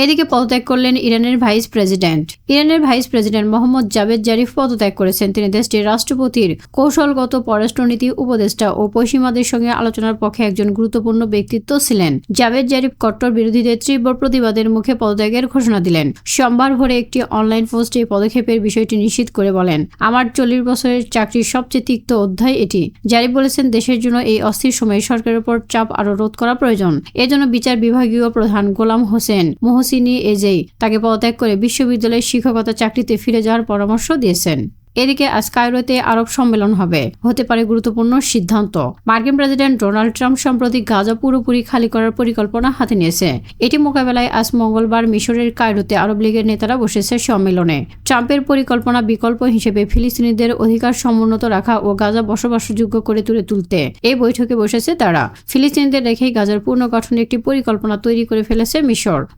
এদিকে পদত্যাগ করলেন ইরানের ভাইস প্রেসিডেন্ট। ইরানের ভাইস প্রেসিডেন্ট মোহাম্মদ জাভেদ জারিফ পদত্যাগ করেছেন। তিনি দেশটির রাষ্ট্রপতির কৌশলগত পররাষ্ট্রনীতি উপদেষ্টা ও পশ্চিমাদের সঙ্গে আলোচনার পক্ষে একজন গুরুত্বপূর্ণ ব্যক্তিত্ব ছিলেন। জাভেদ জারিফ কট্টর বিরোধীদের তীব্র প্রতিবাদের মুখে পদত্যাগের ঘোষণা দিলেন। সোমবার ভোরে একটি অনলাইন পোস্টে এই পদক্ষেপের বিষয়টি নিশ্চিত করে বলেন, আমার 40 বছরের চাকরির সবচেয়ে তিক্ত অধ্যায় এটি। জারিফ বলেছেন, দেশের জন্য এই অস্থির সময়ে সরকারের উপর চাপ আরও রোধ করা প্রয়োজন। এজন্য বিচার বিভাগীয় প্রধান গোলাম হোসেন মোহসিনী এজেই তাকে পদত্যাগ করে বিশ্ববিদ্যালয়ের শিক্ষকতা চাকরিতে ফিরে যাওয়ার পরামর্শ দিয়েছেন। এদিকে আজ কায়রোতে আরব সম্মেলন হতে পারে গুরুত্বপূর্ণ সিদ্ধান্ত। মার্কিন প্রেসিডেন্ট ডোনাল্ড ট্রাম্প সম্প্রতি গাজা পুরোপুরি খালি করার পরিকল্পনা হাতে নিয়েছে। এটি মোকাবেলায় আজ মঙ্গলবার মিশরের কায়রোতে আরব লীগের নেতারা বসেছে সম্মেলনে। ট্রাম্পের পরিকল্পনা বিকল্প হিসেবে ফিলিস্তিনিদের অধিকার সমুন্নত রাখা ও গাজা বসবাসযোগ্য করে তুলতে এই বৈঠকে বসেছে তারা। ফিলিস্তিনিদের রেখেই গাজার পুনর্গঠনের একটি পরিকল্পনা তৈরি করে ফেলেছে মিশর।